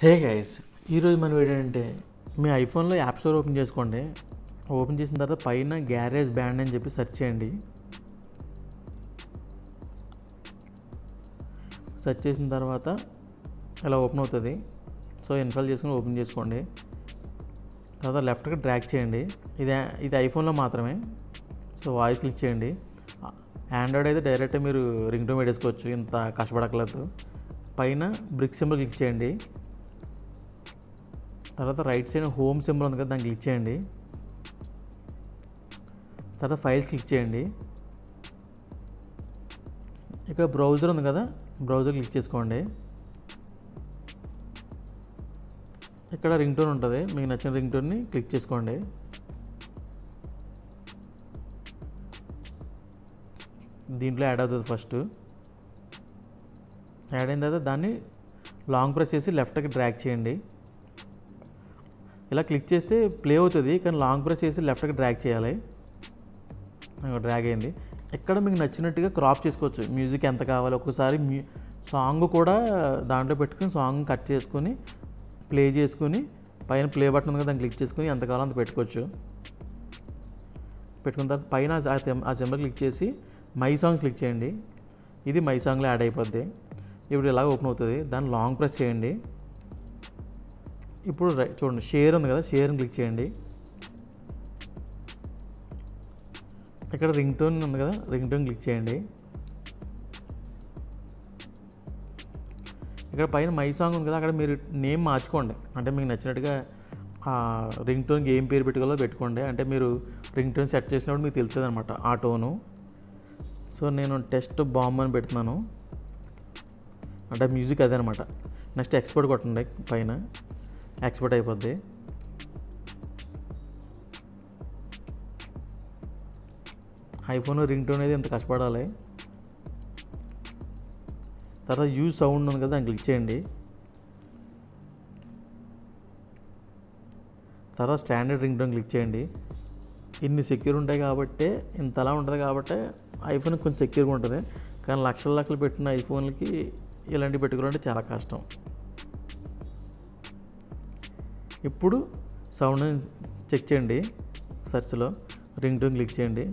Hey guys, ఈరోజు మన video ఏంటంటే మీ ఐఫోన్లో యాప్ స్టోర్ ఓపెన్ చేసుకోండి. ఓపెన్ చేసిన తర్వాత పైన గ్యారేజ్ బ్యాండ్ అని చెప్పి సెర్చ్ చేయండి. సెర్చ్ చేసిన తర్వాత ఇలా ఓపెన్ అవుతుంది. సో ఇన్స్టాల్ చేసుకుని ఓపెన్ చేసుకోండి. తర్వాత లెఫ్ట్కి డ్రాగ్ చేయండి. ఇది ఐఫోన్లో మాత్రమే. సో వాయిస్ క్లిక్ చేయండి. ఆండ్రాయిడ్ అయితే డైరెక్ట్ మీరు రింగ్ టోన్ పెట్టేసుకోవచ్చు, ఇంత కష్టపడక్కర్లేదు. పైన బ్రిక్ సింబల్ క్లిక్ చేయండి. తర్వాత రైట్ సైడ్ హోమ్ సింబల్ ఉంది కదా, దాన్ని క్లిక్ చేయండి. తర్వాత ఫైల్స్ క్లిక్ చేయండి. ఇక్కడ బ్రౌజర్ ఉంది కదా, బ్రౌజర్ క్లిక్ చేసుకోండి. ఇక్కడ రింగ్ టోన్ ఉంటుంది, మీకు నచ్చిన రింగ్ టోన్ని క్లిక్ చేసుకోండి. దీంట్లో యాడ్ అవుతుంది. ఫస్ట్ యాడ్ అయిన తర్వాత దాన్ని లాంగ్ ప్రెస్ చేసి లెఫ్ట్కి డ్రాగ్ చేయండి. ఇలా క్లిక్ చేస్తే ప్లే అవుతుంది, కానీ లాంగ్ ప్రెస్ చేసి లెఫ్ట్కి డ్రాగ్ చేయాలి. డ్రాగ్ అయింది. ఇక్కడ మీకు నచ్చినట్టుగా క్రాప్ చేసుకోవచ్చు. మ్యూజిక్ ఎంత కావాలి, ఒక్కసారి సాంగ్ కూడా దాంట్లో పెట్టుకుని సాంగ్ కట్ చేసుకొని ప్లే చేసుకుని పైన ప్లే బటన్ ఉంది కదా, దాన్ని క్లిక్ చేసుకుని ఎంత కావాలో అంత పెట్టుకోవచ్చు. పెట్టుకున్న తర్వాత పైన ఆ సింబల్ క్లిక్ చేసి మై సాంగ్స్ క్లిక్ చేయండి. ఇది మై సాంగ్లో యాడ్ అయిపోద్ది. ఇప్పుడు ఇలాగ ఓపెన్ అవుతుంది. దాన్ని లాంగ్ ప్రెస్ చేయండి. ఇప్పుడు చూడండి, షేర్ ఉంది కదా, షేర్ని క్లిక్ చేయండి. ఇక్కడ రింగ్ టోన్ ఉంది కదా, రింగ్ టోన్ క్లిక్ చేయండి. ఇక్కడ పైన మై సాంగ్ ఉంది కదా, అక్కడ మీరు నేమ్ మార్చుకోండి. అంటే మీకు నచ్చినట్టుగా ఆ రింగ్ టోన్కి ఏం పేరు పెట్టుకోవాలో పెట్టుకోండి. అంటే మీరు రింగ్ టోన్ సెట్ చేసినప్పుడు మీకు తెలుస్తుంది అనమాట ఆ టోను. సో నేను టెస్ట్ బాంబ్ అని పెడుతున్నాను, అంటే మ్యూజిక్ అదే అనమాట. నెక్స్ట్ ఎక్స్పోర్ట్ కొట్టండి. పైన ఎక్స్పోర్ట్ అయిపోద్ది. ఐఫోన్ రింగ్ టోన్ అనేది ఇంత కష్టపడాలి. తర్వాత యూజ్ సౌండ్ ఉంది కదా, దాన్ని క్లిక్ చేయండి. తర్వాత స్టాండర్డ్ రింగ్ టోన్ క్లిక్ చేయండి. ఇన్ని సెక్యూర్ ఉంటాయి కాబట్టి, ఇంతలా ఉంటుంది కాబట్టి ఐఫోన్ కొంచెం సెక్యూర్గా ఉంటుంది. కానీ లక్షలు పెట్టిన ఐఫోన్లకి ఇలాంటివి పెట్టుకోవాలంటే చాలా కష్టం. ఇప్పుడు సౌండ్ చెక్ చేయండి. సెర్చ్లో రింగ్ టోన్ క్లిక్ చేయండి.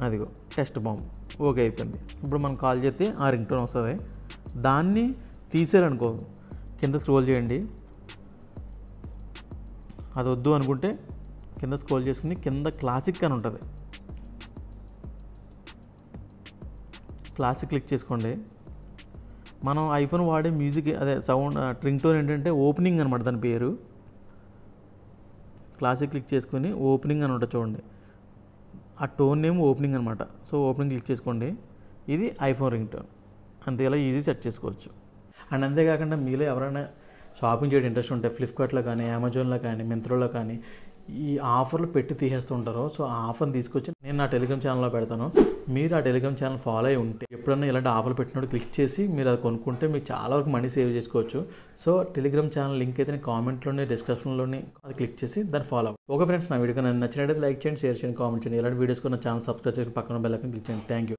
అదిగో టెస్ట్ బాంబ్ ఓకే అయిపోయింది. ఇప్పుడు మనం కాల్ చేస్తే ఆ రింగ్ టోన్ వస్తుంది. దాన్ని తీసారనుకో, కింద స్క్రోల్ చేయండి. అది వద్దు అనుకుంటే కింద స్క్రోల్ చేసుకుని కింద క్లాసిక్ అని ఉంటుంది, క్లాసిక్ క్లిక్ చేసుకోండి. మనం ఐఫోన్ వాడే మ్యూజిక్ అదే సౌండ్ రింగ్ టోన్ ఏంటంటే ఓపెనింగ్ అనమాట, దాని పేరు. క్లాసిక్ క్లిక్ చేసుకొని ఓపెనింగ్ అని ఉంటుంది చూడండి, ఆ టోన్ నేమ్ ఓపెనింగ్ అనమాట. సో ఓపెనింగ్ క్లిక్ చేసుకోండి. ఇది ఐఫోన్ రింగ్ టోన్. అంతే, ఇలా ఈజీ సెట్ చేసుకోవచ్చు. అండ్ అంతేకాకుండా మీలో ఎవరైనా షాపింగ్ చేయడం ఇంట్రెస్ట్ ఉంటే ఫ్లిప్కార్ట్లో కానీ, అమెజాన్లో కానీ, మింత్రాలో కానీ ఈ ఆఫర్లు పెట్టి తీసేస్తూ ఉంటారు. సో ఆ ఆఫర్ని తీసుకొచ్చి నేను నా టెలిగ్రామ్ ఛానల్లో పెడతాను. మీరు ఆ టెలిగ్రామ్ ఛానల్ ఫాలో అయి ఉంటే ఎప్పుడన్నా ఇలాంటి ఆఫర్లు పెట్టినప్పుడు క్లిక్ చేసి మీరు అది కొనుక్కుంటే మీకు చాలా వరకు మనీ సేవ్ చేసుకోవచ్చు. సో టెలిగ్రామ్ ఛానల్ లింక్ అయితే నేను కామెంట్లోనే, డిస్క్రిప్షన్లోనే అది క్లిక్ చేసి దాన్ని ఫాలో అవ్వండి. ఓకే ఫ్రెండ్స్, నా వీడియో నచ్చినట్లయితే లైక్ చేయండి, షేర్ చేయండి, కామెంట్ చేయండి. ఇలాంటి వీడియోస్ కూడా నా ఛానల్ సబ్స్క్రైబ్ చేసి పక్కన బెల్ ఐకాన్ క్లిక్ చేయండి. Thank you.